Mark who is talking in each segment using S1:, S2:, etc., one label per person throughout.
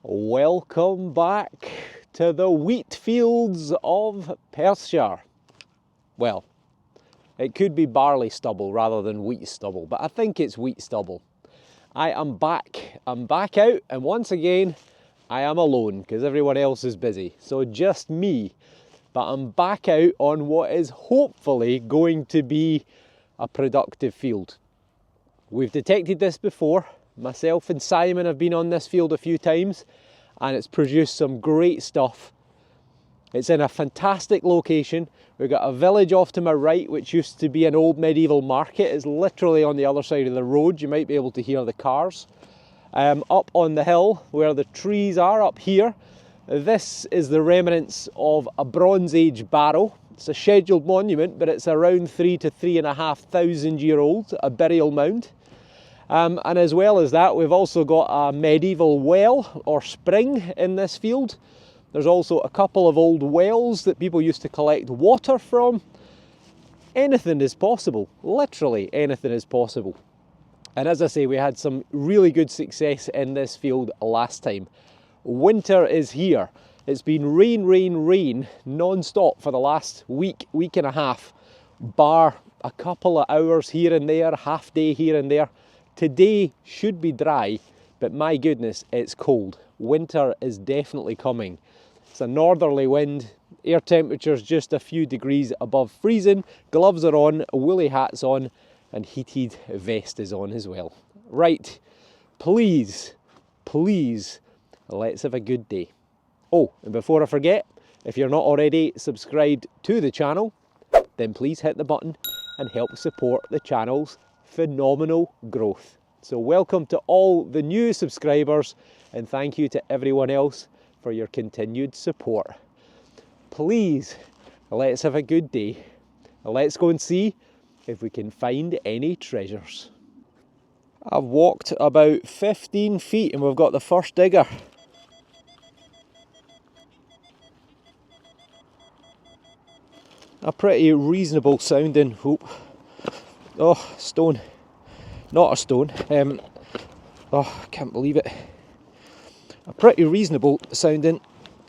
S1: Welcome back to the wheat fields of Perthshire. Well, it could be barley stubble rather than wheat stubble, but I think it's wheat stubble. I am back. I'm back out, and once again, I am alone because everyone else is busy. So just me. But I'm back out on what is hopefully going to be a productive field. We've detected this before. Myself and Simon have been on this field a few times and it's produced some great stuff. It's in a fantastic location. We've got a village off to my right which used to be an old medieval market. It's literally on the other side of the road. You might be able to hear the cars. Up on the hill where the trees are up here, this is the remnants of a Bronze Age barrow. It's a scheduled monument, but it's around 3,000 to 3,500 year old, a burial mound. And as well as that, we've also got a medieval well or spring in this field. There's also a couple of old wells that people used to collect water from. Anything is possible, literally anything is possible. And as I say, we had some really good success in this field last time. Winter is here. It's been rain non-stop for the last week and a half, bar a couple of hours here and there, half day here and there. Today should be dry, but my goodness, it's cold. Winter is definitely coming. It's a northerly wind, air temperature's just a few degrees above freezing, gloves are on, woolly hats on, and heated vest is on as well. Right, please, let's have a good day. Oh, and before I forget, if you're not already subscribed to the channel, then please hit the button and help support the channel's phenomenal growth. So welcome to all the new subscribers and thank you to everyone else for your continued support. Please, let's have a good day. Let's go and see if we can find any treasures. I've walked about 15 feet and we've got the first digger. A pretty reasonable sounding hoop. Oh, stone. Not a stone. Oh, I can't believe it. A pretty reasonable sounding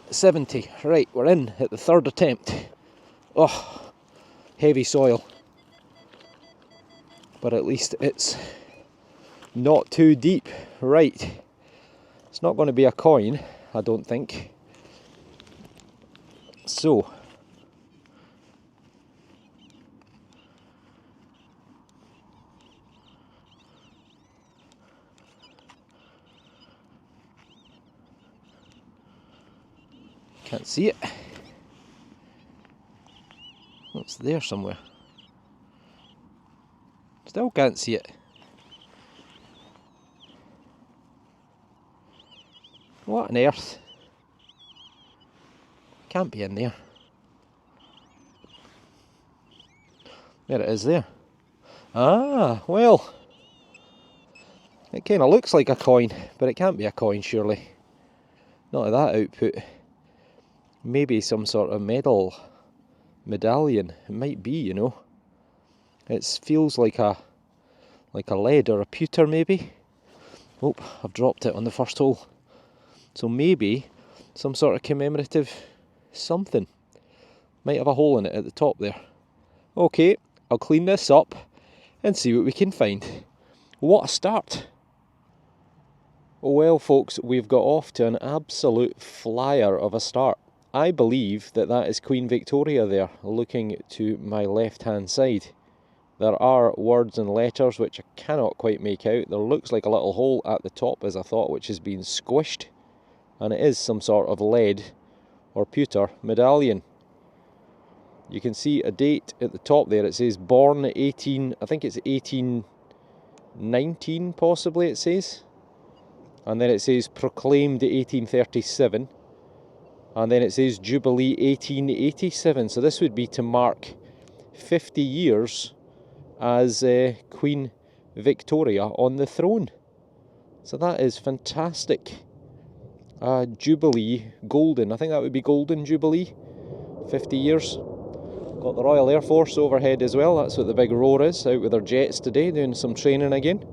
S1: 70. Right, we're in at the third attempt. Oh, heavy soil. But at least it's not too deep. Right. It's not going to be a coin, I don't think. So, can't see it. It's there somewhere. Still can't see it. What on earth? Can't be in there. There it is there. Ah, well. It kind of looks like a coin, but it can't be a coin surely. Not at that output. Maybe some sort of medallion. It might be, you know. It feels like a lead or a pewter maybe. Oh, I've dropped it on the first hole. So maybe some sort of commemorative something. Might have a hole in it at the top there. Okay, I'll clean this up and see what we can find. What a start! Well folks, we've got off to an absolute flyer of a start. I believe that is Queen Victoria there, looking to my left hand side. There are words and letters which I cannot quite make out. There looks like a little hole at the top, as I thought, which has been squished. And it is some sort of lead or pewter medallion. You can see a date at the top there. It says born 18, I think it's 1819 possibly it says. And then it says proclaimed 1837. And then it says Jubilee 1887. So this would be to mark 50 years as Queen Victoria on the throne. So that is fantastic. Jubilee, golden. I think that would be golden Jubilee. 50 years. Got the Royal Air Force overhead as well. That's what the big roar is. Out with their jets today, doing some training again.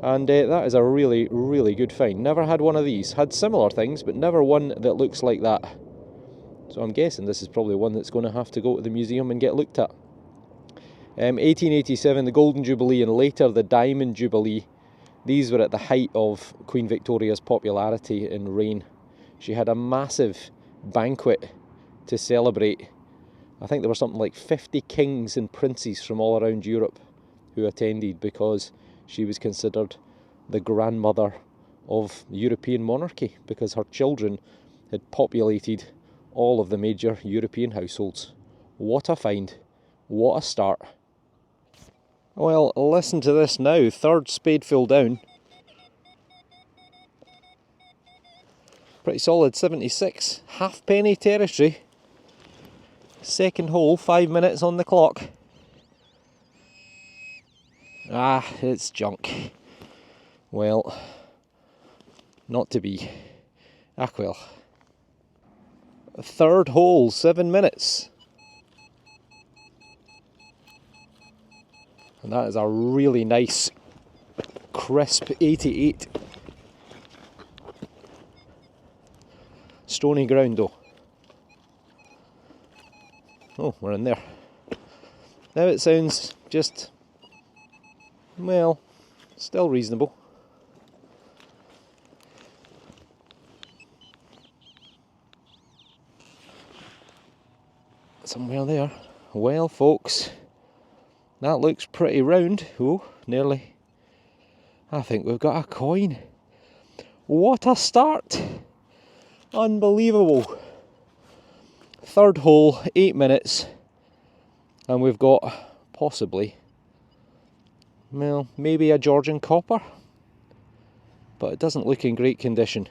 S1: And that is a really, really good find. Never had one of these. Had similar things, but never one that looks like that. So I'm guessing this is probably one that's going to have to go to the museum and get looked at. 1887, the Golden Jubilee, and later the Diamond Jubilee. These were at the height of Queen Victoria's popularity and reign. She had a massive banquet to celebrate. I think there were something like 50 kings and princes from all around Europe who attended, because she was considered the grandmother of European monarchy, because her children had populated all of the major European households. What a find. What a start. Well, listen to this now. Third spadeful down. Pretty solid 76. Halfpenny territory. Second hole, 5 minutes on the clock. Ah, it's junk. Well, not to be. Ah, well. Third hole, 7 minutes. And that is a really nice, crisp 88. Stony ground though. Oh, we're in there. Now it sounds just, well, still reasonable. Somewhere there. Well, folks, that looks pretty round. Oh, nearly. I think we've got a coin. What a start! Unbelievable. Third hole, 8 minutes. And we've got possibly, well, maybe a Georgian copper. But it doesn't look in great condition.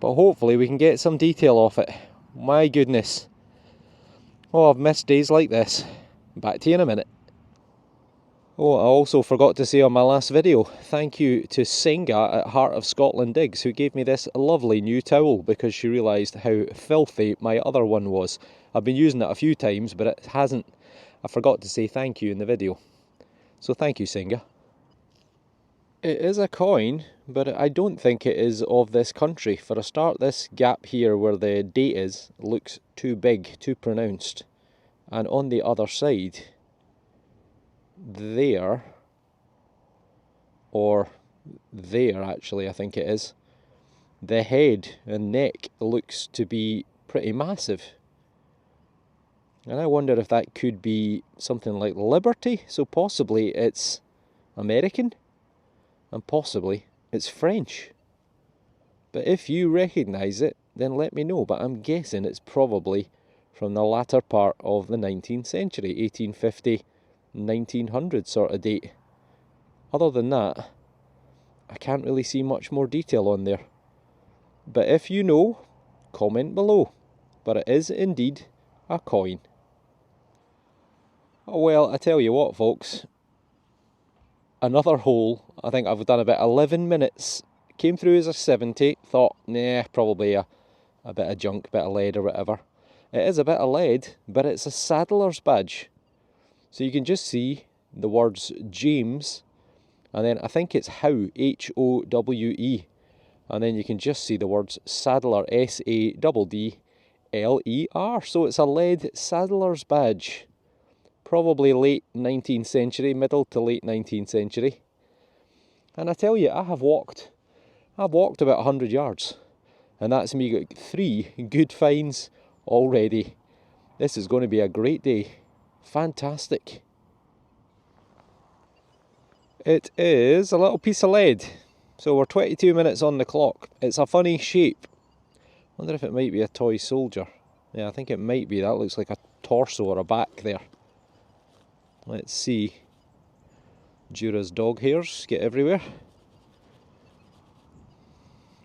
S1: But hopefully we can get some detail off it. My goodness. Oh, I've missed days like this. Back to you in a minute. Oh, I also forgot to say on my last video, thank you to Senga at Heart of Scotland Digs, who gave me this lovely new towel because she realised how filthy my other one was. I've been using it a few times, but it hasn't. I forgot to say thank you in the video. So thank you, Senga. It is a coin, but I don't think it is of this country. For a start, this gap here where the date is looks too big, too pronounced. And on the other side, there, or there actually I think it is, the head and neck looks to be pretty massive. And I wonder if that could be something like Liberty, so possibly it's American, and possibly it's French. But if you recognise it, then let me know, but I'm guessing it's probably from the latter part of the 19th century, 1850, 1900 sort of date. Other than that, I can't really see much more detail on there. But if you know, comment below. But it is indeed a coin. Oh well, I tell you what folks, another hole. I think I've done about 11 minutes. Came through as a 70, thought, nah, probably a bit of junk, bit of lead or whatever. It is a bit of lead, but it's a saddler's badge. So you can just see the words James, and then I think it's Howe, H-O-W-E. And then you can just see the words Saddler, S-A-D-D-L-E-R. So it's a lead saddler's badge. Probably late 19th century, middle to late 19th century. And I tell you, I've walked about 100 yards. And that's me got 3 good finds already. This is going to be a great day. Fantastic. It is a little piece of lead. So we're 22 minutes on the clock. It's a funny shape. Wonder if it might be a toy soldier. Yeah, I think it might be. That looks like a torso or a back there. Let's see. Jura's dog hairs get everywhere.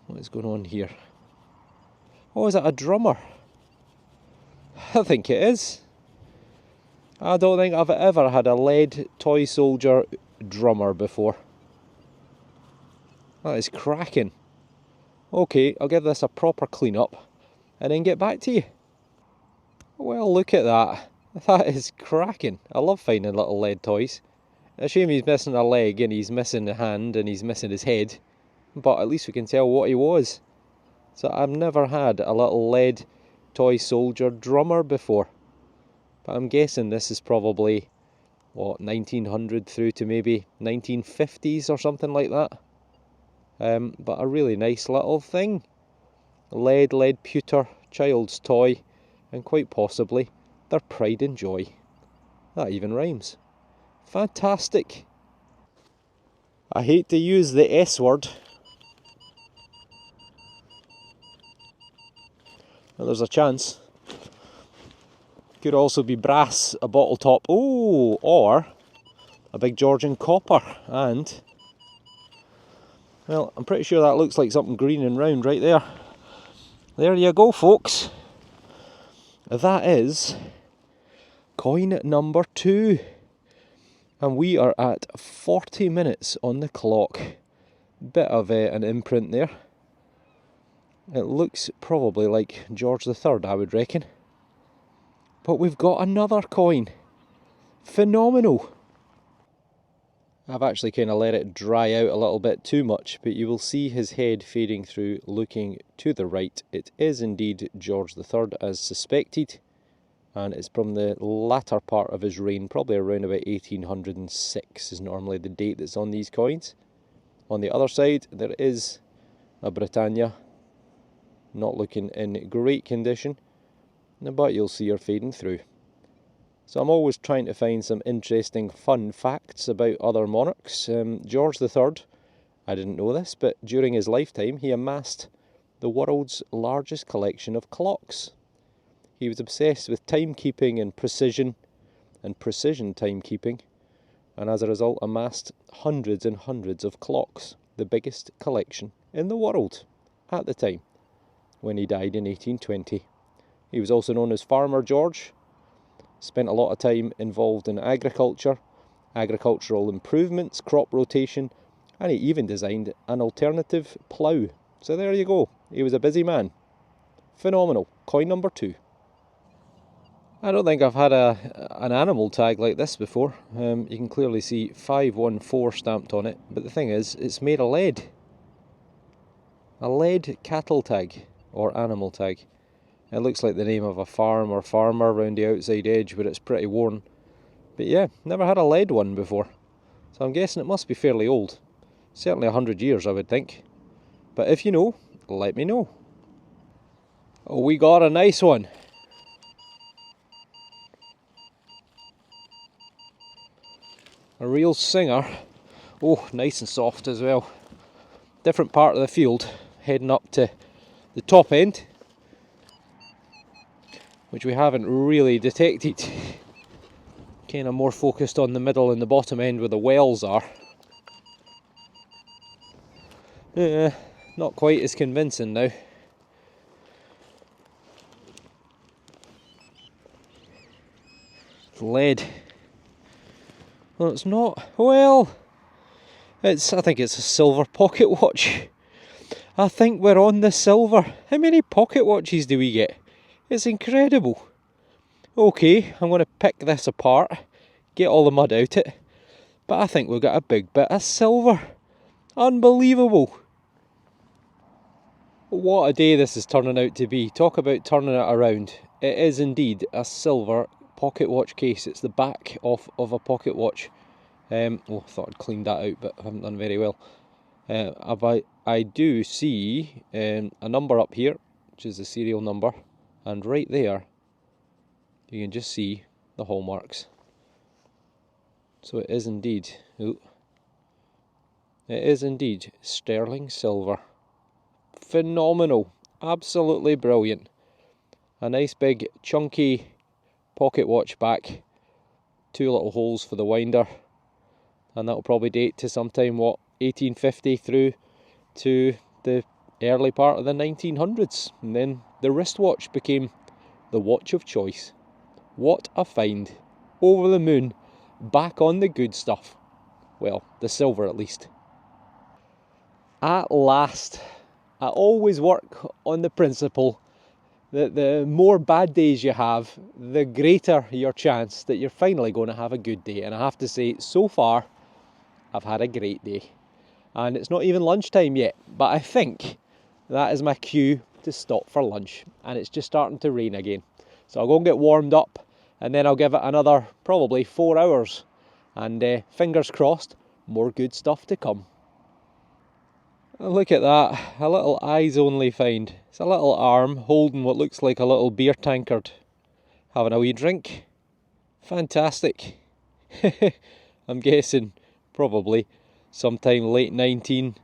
S1: What is going on here? Oh, is that a drummer? I think it is. I don't think I've ever had a lead toy soldier drummer before. That is cracking. Okay, I'll give this a proper clean up and then get back to you. Well, look at that. That is cracking. I love finding little lead toys. A shame he's missing a leg and he's missing a hand and he's missing his head, but at least we can tell what he was. So I've never had a little lead toy soldier drummer before, but I'm guessing this is probably, what, 1900 through to maybe 1950s or something like that. But a really nice little thing. Lead pewter child's toy, and quite possibly their pride and joy. That even rhymes. Fantastic. I hate to use the S word. Well, there's a chance. Could also be brass, a bottle top. Oh, or a big Georgian copper. And, well, I'm pretty sure that looks like something green and round right there. There you go, folks. That is coin number 2. And we are at 40 minutes on the clock. Bit of an imprint there. It looks probably like George III, I would reckon. But we've got another coin. Phenomenal. I've actually kind of let it dry out a little bit too much, but you will see his head fading through, looking to the right. It is indeed George III as suspected, and it's from the latter part of his reign, probably around about 1806 is normally the date that's on these coins. On the other side there is a Britannia, not looking in great condition, but you'll see her fading through. So I'm always trying to find some interesting fun facts about other monarchs. George III, I didn't know this, but during his lifetime he amassed the world's largest collection of clocks. He was obsessed with timekeeping and precision timekeeping, and as a result amassed hundreds and hundreds of clocks, the biggest collection in the world at the time, when he died in 1820. He was also known as Farmer George, spent a lot of time involved in agriculture, agricultural improvements, crop rotation, and he even designed an alternative plough. So there you go, he was a busy man. Phenomenal. Coin number 2. I don't think I've had an animal tag like this before. You can clearly see 514 stamped on it, but the thing is, it's made of lead. A lead cattle tag, or animal tag. It looks like the name of a farm or farmer around the outside edge, but it's pretty worn. But yeah, never had a lead one before. So I'm guessing it must be fairly old. Certainly 100 years, I would think. But if you know, let me know. Oh, we got a nice one. A real singer. Oh, nice and soft as well. Different part of the field, heading up to the top end, which we haven't really detected. Kind of more focused on the middle and the bottom end where the wells are. Not quite as convincing now. Lead. Well, it's not. Well, I think it's a silver pocket watch. I think we're on the silver. How many pocket watches do we get? It's incredible. Okay, I'm going to pick this apart, get all the mud out it, but I think we've got a big bit of silver. Unbelievable. What a day this is turning out to be. Talk about turning it around. It is indeed a silver pocket watch case. It's the back of a pocket watch. I thought I'd cleaned that out, but I haven't done very well. I do see a number up here, which is the serial number, and right there you can just see the hallmarks. So it is indeed, sterling silver. Phenomenal, absolutely brilliant. A nice big chunky pocket watch back, 2 little holes for the winder, and that'll probably date to sometime, 1850 through to the early part of the 1900s, and then the wristwatch became the watch of choice. What a find. Over the moon, back on the good stuff. Well, the silver at least. At last. I always work on the principle that the more bad days you have, the greater your chance that you're finally going to have a good day. And I have to say, so far, I've had a great day. And it's not even lunchtime yet, but I think that is my cue to stop for lunch. And it's just starting to rain again. So I'll go and get warmed up, and then I'll give it another probably 4 hours. And fingers crossed, more good stuff to come. Look at that, a little eyes only find. It's a little arm holding what looks like a little beer tankard. Having a wee drink. Fantastic. I'm guessing probably sometime late 19th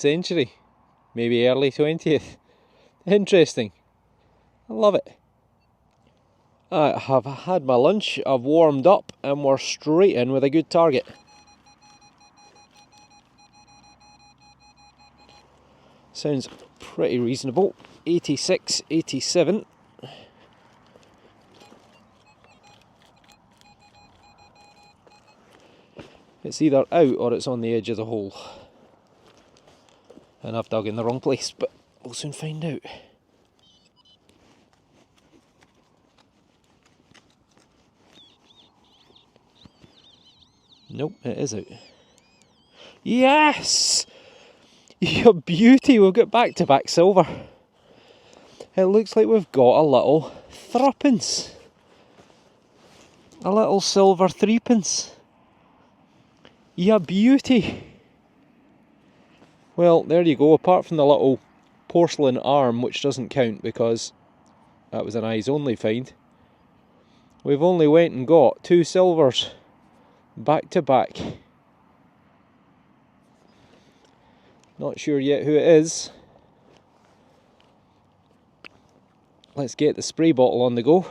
S1: century. Maybe early 20th. Interesting. I love it. I have had my lunch, I've warmed up, and we're straight in with a good target. Sounds pretty reasonable. 86, 87. It's either out or it's on the edge of the hole. And I've dug in the wrong place, but we'll soon find out. Nope, it is out. Yes! You beauty, we've got back-to-back silver. It looks like we've got a little threepence. A little silver threepence. You beauty. Well, there you go, apart from the little porcelain arm, which doesn't count because that was an eyes only find. We've only went and got 2 silvers back to back. Not sure yet who it is. Let's get the spray bottle on the go.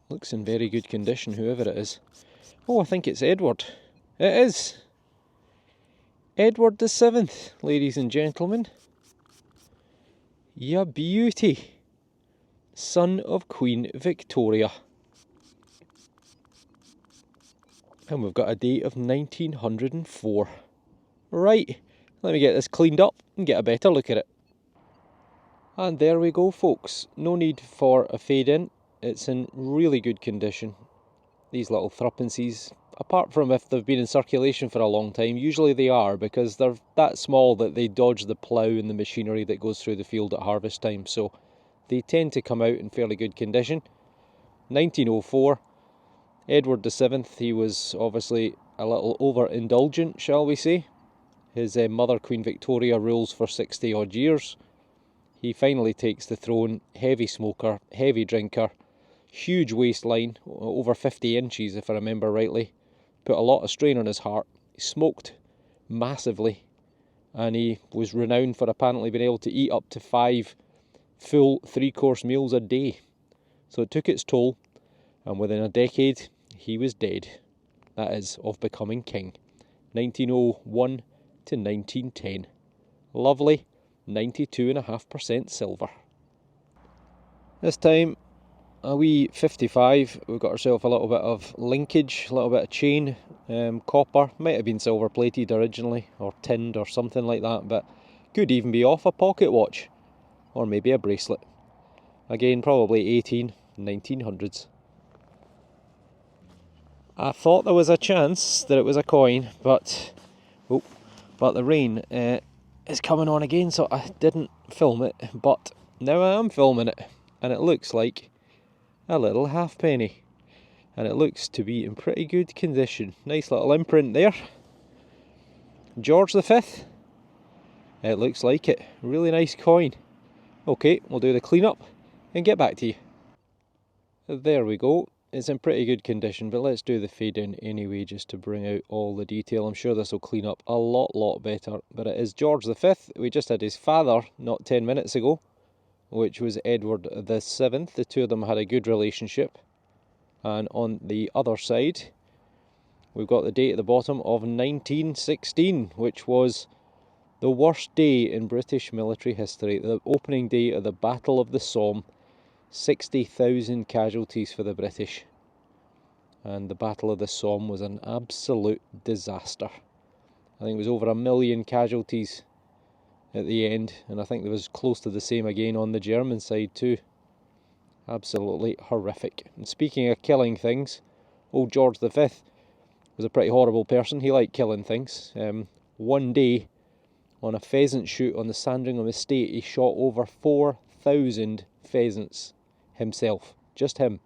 S1: Looks in very good condition, whoever it is. Oh, I think it's Edward. It is. Edward the 7th, ladies and gentlemen. Ya beauty. Son of Queen Victoria. And we've got a date of 1904. Right, let me get this cleaned up and get a better look at it. And there we go, folks. No need for a fade in. It's in really good condition. These little threepences, apart from if they've been in circulation for a long time, usually they are, because they're that small that they dodge the plough and the machinery that goes through the field at harvest time, so they tend to come out in fairly good condition. 1904, Edward the 7th, he was obviously a little over-indulgent, shall we say. His mother, Queen Victoria, rules for 60 odd years. He finally takes the throne, heavy smoker, heavy drinker, huge waistline, over 50 inches if I remember rightly. Put a lot of strain on his heart. He smoked massively, and he was renowned for apparently being able to eat up to 5 full 3-course meals a day. So it took its toll, and within a decade he was dead. That is, of becoming king. 1901 to 1910. Lovely 92.5% silver. This time a wee 55, we've got ourselves a little bit of linkage, a little bit of chain, copper, might have been silver plated originally, or tinned or something like that, but could even be off a pocket watch, or maybe a bracelet. Again, probably 1900s. I thought there was a chance that it was a coin, but the rain is coming on again, so I didn't film it, but now I am filming it, and it looks like a little halfpenny, and it looks to be in pretty good condition. Nice little imprint there. George V, it looks like it. Really nice coin. Okay, we'll do the cleanup and get back to you. There we go. It's in pretty good condition, but let's do the fade in anyway just to bring out all the detail. I'm sure this will clean up a lot better, but it is George V. We just had his father not 10 minutes ago, which was Edward the 7th. The two of them had a good relationship. And on the other side, we've got the date at the bottom of 1916, which was the worst day in British military history. The opening day of the Battle of the Somme. 60,000 casualties for the British. and the Battle of the Somme was an absolute disaster. I think it was over 1 million casualties at the end, and I think there was close to the same again on the German side too. Absolutely horrific. And speaking of killing things, old George V was a pretty horrible person. He liked killing things. One day, on a pheasant shoot on the Sandringham estate, he shot over 4,000 pheasants himself. Just him.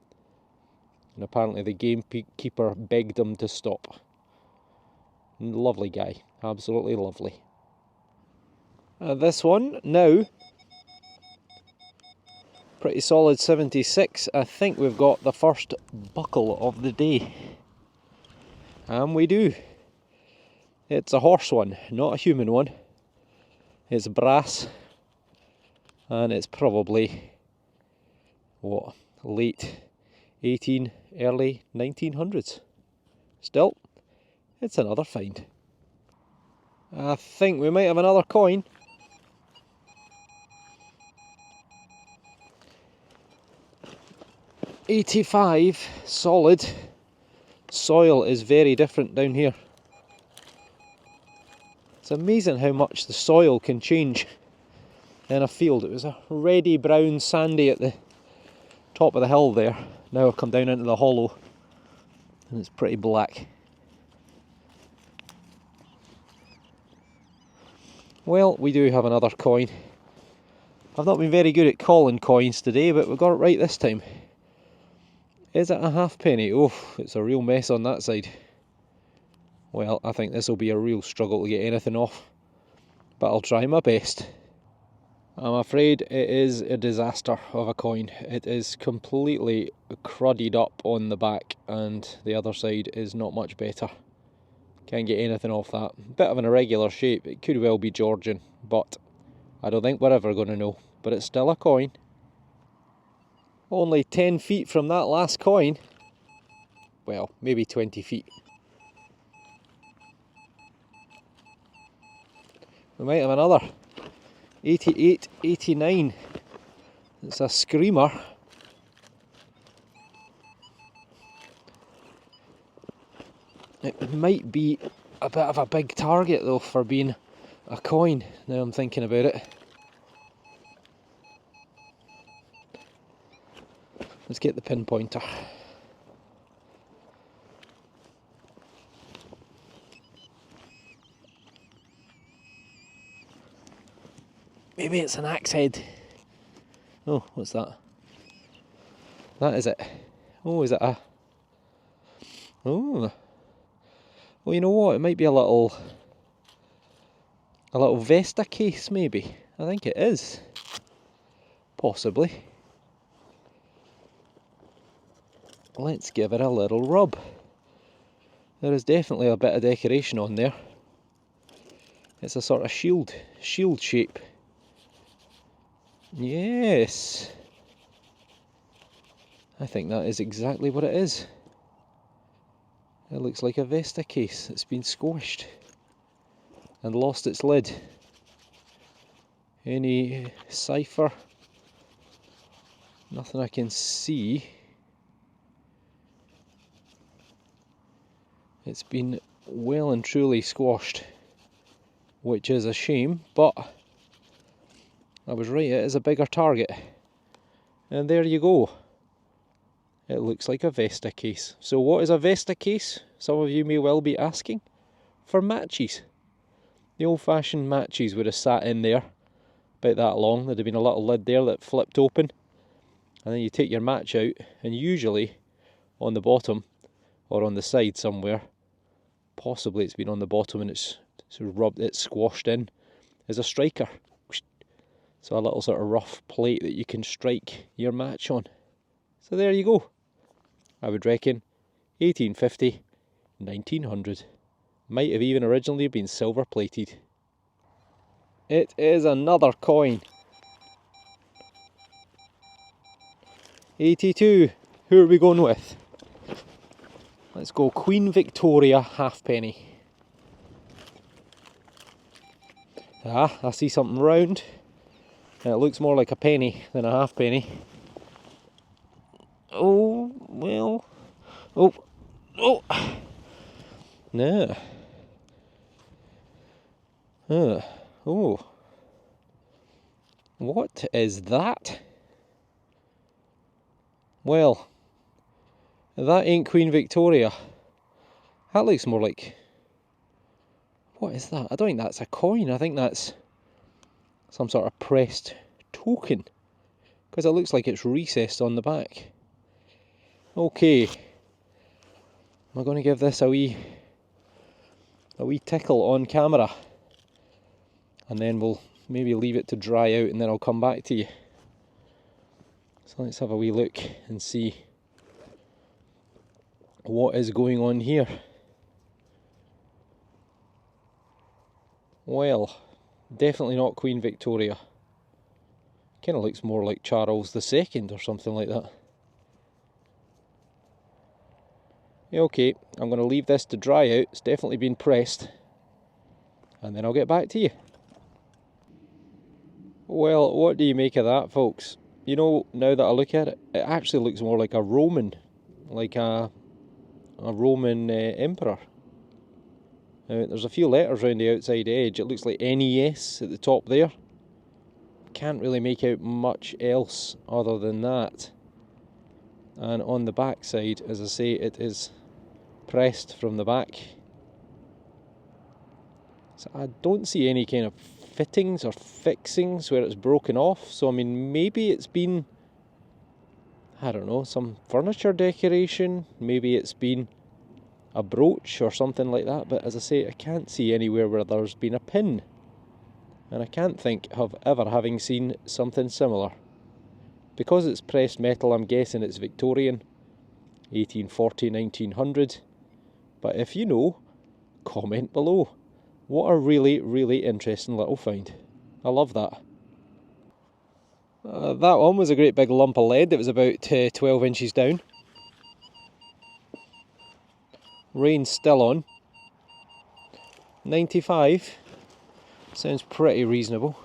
S1: And apparently the gamekeeper begged him to stop. Lovely guy. Absolutely lovely. This one, now, pretty solid 76. I think we've got the first buckle of the day. And we do. It's a horse one, not a human one. It's brass. And it's probably, what, late 18, early 1900s. Still, it's another find. I think we might have another coin. $85, solid. Soil is very different down here. It's amazing how much the soil can change in a field. It was a reddy brown sandy at the top of the hill there. Now I've come down into the hollow and it's pretty black. Well, we do have another coin. I've not been very good at calling coins today, but we got it right this time. Is it a halfpenny? Oh, it's a real mess on that side. Well, I think this will be a real struggle to get anything off, but I'll try my best. I'm afraid it is a disaster of a coin. It is completely cruddied up on the back, and the other side is not much better. Can't get anything off that. Bit of an irregular shape. It could well be Georgian, but I don't think we're ever going to know. But it's still a coin. Only 10 feet from that last coin. Well, maybe 20 feet. We might have another. 88, 89. It's a screamer. It might be a bit of a big target though for being a coin, now I'm thinking about it. Let's get the pinpointer. Maybe it's an axe head. Oh, what's that? That is it. Oh, is it a... Oh. Well, you know what? It might be a little Vesta case, maybe. I think it is. Possibly. Let's give it a little rub. There is definitely a bit of decoration on there. It's a sort of shield shape. Yes. I think that is exactly what it is. It looks like a Vesta case that's been squashed and lost its lid. Any cipher? Nothing I can see. It's been well and truly squashed, which is a shame, but I was right, it is a bigger target. And there you go. It looks like a Vesta case. So what is a Vesta case? Some of you may well be asking. For matches. The old-fashioned matches would have sat in there about that long. There'd have been a little lid there that flipped open. And then you take your match out, and usually on the bottom or on the side somewhere, possibly it's been on the bottom and it's sort of rubbed, it's squashed in, is a striker. So a little sort of rough plate that you can strike your match on. So there you go. I would reckon 1850, 1900. Might have even originally been silver plated. It is another coin. 82. Who are we going with? Let's go Queen Victoria halfpenny. Ah, I see something round. It looks more like a penny than a halfpenny. Oh, well. Oh, Oh! No. Oh. What is that? Well, that ain't Queen Victoria. That looks more like... What is that? I don't think that's a coin. I think that's some sort of pressed token, because it looks like it's recessed on the back. Okay. I'm going to give this a wee tickle on camera, and then we'll maybe leave it to dry out, and then I'll come back to you. So let's have a wee look and see what is going on here. Well, definitely not Queen Victoria. Kind of looks more like Charles II or something like that. Okay, I'm going to leave this to dry out. It's definitely been pressed, and then I'll get back to you. Well, what do you make of that, folks? You know, now that I look at it, it actually looks more like a Roman, emperor. Now, there's a few letters around the outside edge. It looks like NES at the top there. Can't really make out much else other than that. And on the back side, as I say, it is pressed from the back. So I don't see any kind of fittings or fixings where it's broken off. So I mean, maybe it's been, I don't know, some furniture decoration. Maybe it's been a brooch or something like that. But as I say, I can't see anywhere where there's been a pin. And I can't think of ever having seen something similar. Because it's pressed metal, I'm guessing it's Victorian, 1840, 1900. But if you know, comment below. What a really, really interesting little find. I love that. That one was a great big lump of lead that was about 12 inches down. Rain's still on. 95. Sounds pretty reasonable.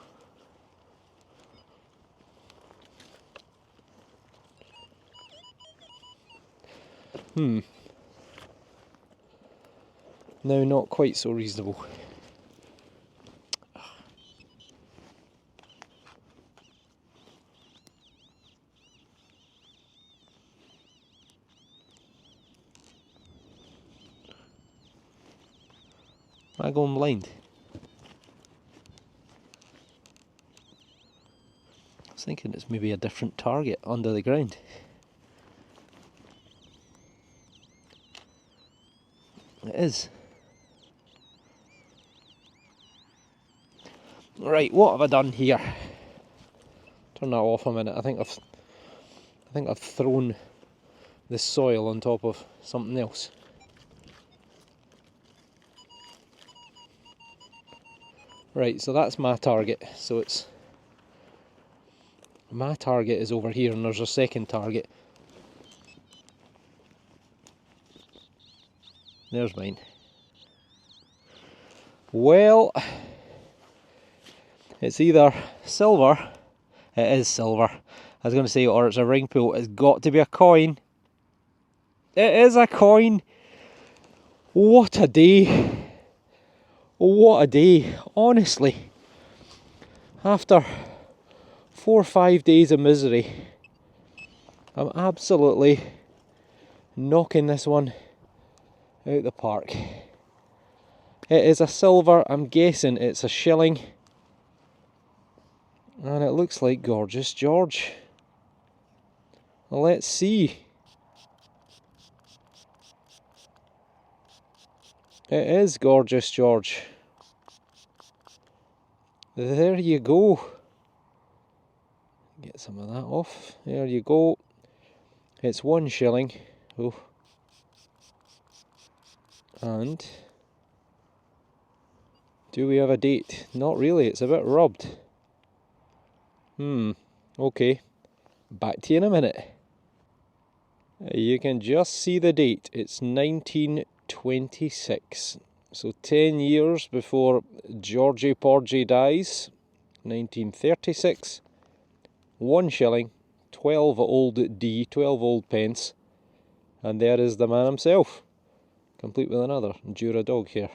S1: No, not quite so reasonable. Am I going blind? I was thinking it's maybe a different target under the ground. It is. Right, what have I done here? Turn that off a minute. I think I've thrown the soil on top of something else. Right, so that's my target. So it's my target is over here, and there's a second target. There's mine. Well, it's either silver. It is silver. I was going to say, or it's a ring pull. It's got to be a coin. It is a coin. What a day. What a day. Honestly. After 4 or 5 days of misery, I'm absolutely knocking this one out the park. It is a silver. I'm guessing it's a shilling. And it looks like Gorgeous George. Well, let's see. It is Gorgeous George. There you go. Get some of that off. There you go. It's 1 shilling. Oh. And do we have a date? Not really, it's a bit rubbed. Okay. Back to you in a minute. You can just see the date. It's 1926. So 10 years before Georgie Porgy dies. 1936. 1 shilling. 12 old D, 12 old pence. And there is the man himself. complete with another Jura dog here.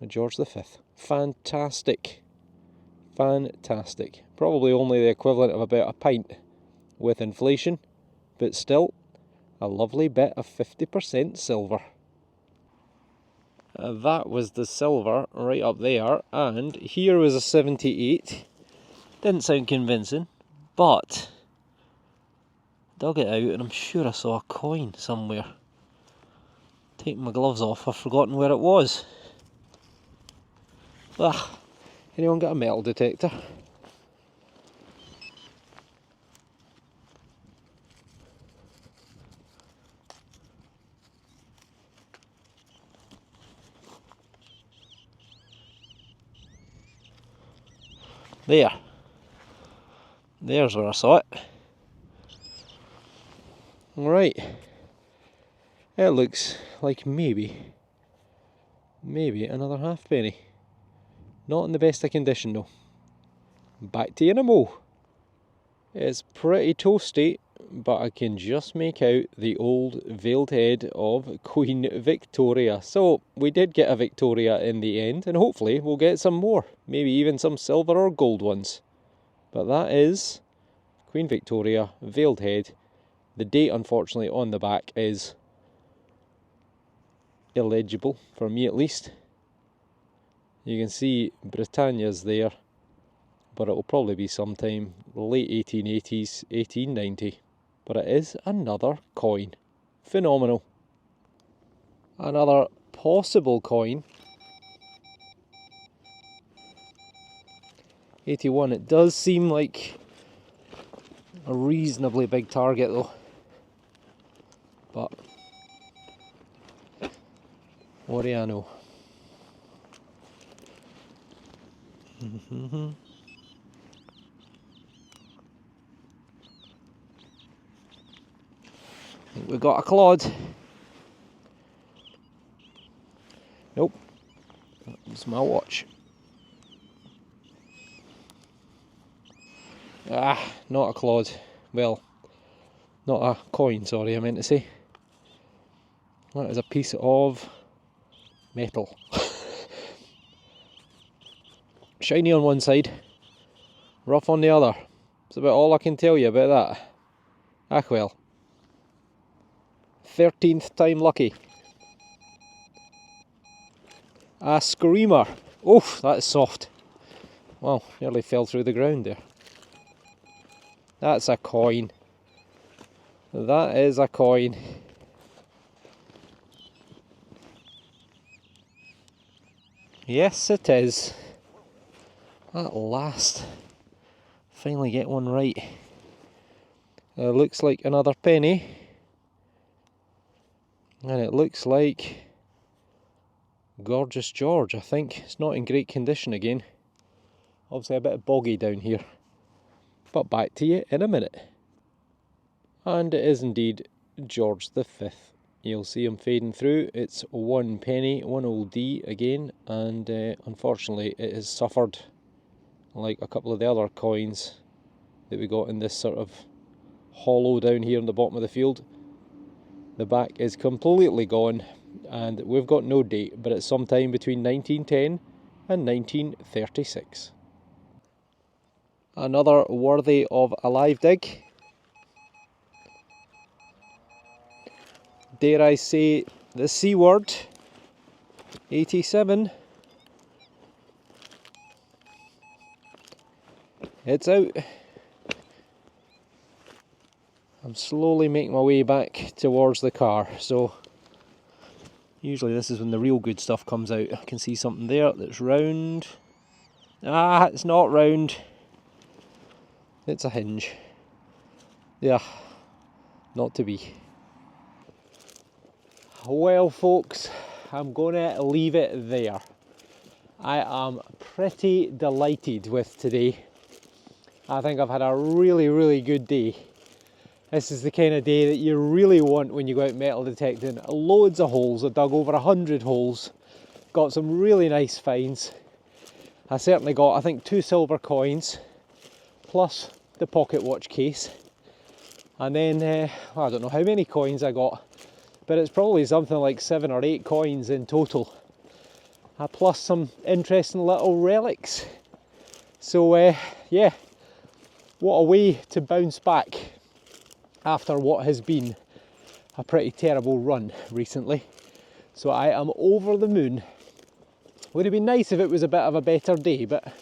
S1: A George V. Fantastic. Fantastic. Probably only the equivalent of about a pint with inflation, but still a lovely bit of 50% silver. That was the silver right up there, and here was a 78. Didn't sound convincing, but dug it out and I'm sure I saw a coin somewhere. Taking my gloves off, I've forgotten where it was. Ah, anyone got a metal detector? There. There's where I saw it. Alright. It looks like maybe another halfpenny. Not in the best of condition though. Back to you in a mo. It's pretty toasty, but I can just make out the old veiled head of Queen Victoria. So we did get a Victoria in the end, and hopefully we'll get some more. Maybe even some silver or gold ones. But that is Queen Victoria, veiled head. The date, unfortunately, on the back is illegible, for me at least. You can see Britannia's there, but it will probably be sometime late 1880s, 1890. But it is another coin. Phenomenal. Another possible coin. 81. It does seem like a reasonably big target though. But what do I know? I think we got a clod. Nope. That was my watch. Ah, not a clod. Well, not a coin, sorry, I meant to say. That is a piece of metal. Shiny on one side, rough on the other. That's about all I can tell you about that. Ah well. 13th time lucky. A screamer. Oof, that's soft. Well, nearly fell through the ground there. That's a coin. That is a coin. Yes, it is. At last. Finally get one right. Looks like another penny. And it looks like Gorgeous George, I think. It's not in great condition again. Obviously a bit boggy down here. But back to you in a minute. And it is indeed George V. You'll see him fading through. It's 1 penny, 1 old D again, and unfortunately it has suffered like a couple of the other coins that we got in this sort of hollow down here in the bottom of the field. The back is completely gone, and we've got no date, but it's sometime between 1910 and 1936. Another worthy of a live dig. Dare I say the C word, 87. It's out. I'm slowly making my way back towards the car, so usually this is when the real good stuff comes out. I can see something there that's round. Ah, it's not round. It's a hinge. Yeah, not to be. Well folks, I'm going to leave it there. I am pretty delighted with today. I think I've had a really good day. This is the kind of day that you really want when you go out metal detecting. Loads of holes. I dug over 100 holes. Got some really nice finds. I certainly got, I think, 2 silver coins, plus the pocket watch case. And then, I don't know how many coins I got, but it's probably something like 7 or 8 coins in total, plus some interesting little relics. So yeah, what a way to bounce back after what has been a pretty terrible run recently. So I am over the moon. Would have been nice if it was a bit of a better day, but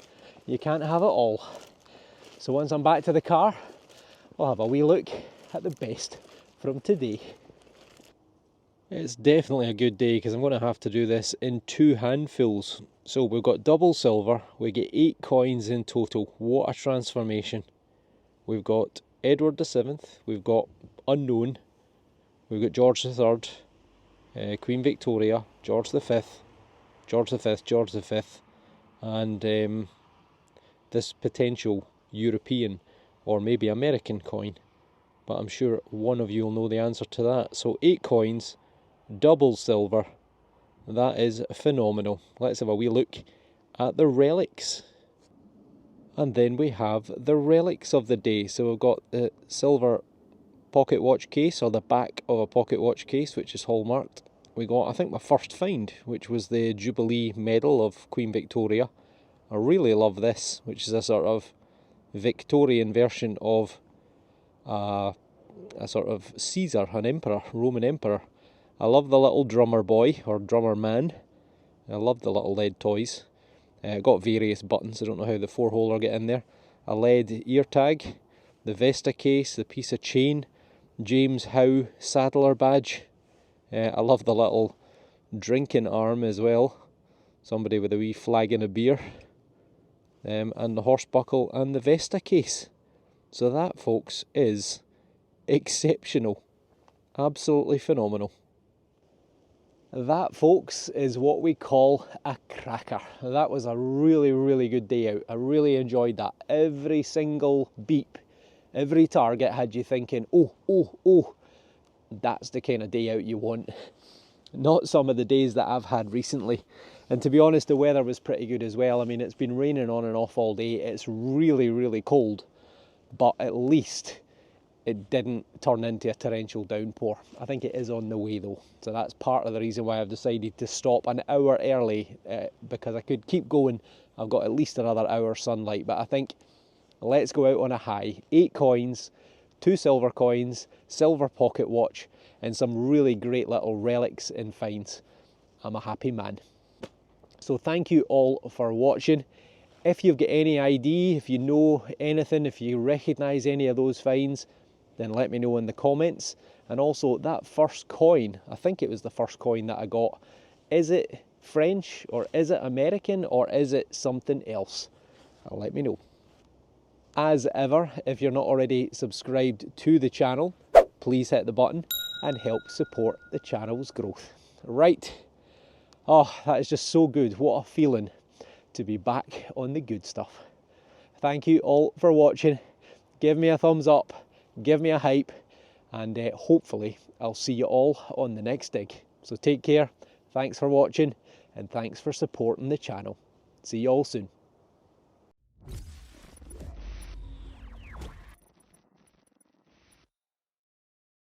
S1: you can't have it all. So once I'm back to the car, I'll have a wee look at the best from today. It's definitely a good day because I'm going to have to do this in 2 handfuls. So we've got double silver, we get 8 coins in total. What a transformation. We've got Edward VII, we've got Unknown, we've got George III, Queen Victoria, George V, George V, and this potential European or maybe American coin. But I'm sure one of you will know the answer to that. So 8 coins, double silver, that is phenomenal. Let's have a wee look at the relics. And then we have the relics of the day. So we've got the silver pocket watch case, or the back of a pocket watch case, which is hallmarked. We got, I think, my first find, which was the Jubilee Medal of Queen Victoria. I really love this, which is a sort of Victorian version of a sort of Caesar, an emperor, Roman emperor. I love the little drummer boy, or drummer man. I love the little lead toys. Got various buttons, I don't know how the 4-holer get in there. A lead ear tag, the Vesta case, the piece of chain, James Howe saddler badge. I love the little drinking arm as well. Somebody with a wee flagon of beer. And the horse buckle and the Vesta case. So that, folks, is exceptional. Absolutely phenomenal. That, folks, is what we call a cracker. That was a really, really good day out. I really enjoyed that. Every single beep, every target had you thinking, oh, oh, oh. That's the kind of day out you want. Not some of the days that I've had recently. And to be honest, the weather was pretty good as well. I mean, it's been raining on and off all day. It's really, really cold. But at least it didn't turn into a torrential downpour. I think it is on the way though. So that's part of the reason why I've decided to stop an hour early, because I could keep going. I've got at least another hour sunlight. But I think let's go out on a high. 8 coins, 2 silver coins, silver pocket watch, and some really great little relics and finds. I'm a happy man. So thank you all for watching. If you've got any idea, if you know anything, if you recognise any of those finds, then let me know in the comments. And also that first coin, I think it was the first coin that I got, is it French or is it American or is it something else? Let me know. As ever, if you're not already subscribed to the channel, please hit the button and help support the channel's growth. Right. Oh, that is just so good. What a feeling to be back on the good stuff. Thank you all for watching. Give me a thumbs up, give me a hype, and hopefully I'll see you all on the next dig. So take care, thanks for watching, and thanks for supporting the channel. See you all soon.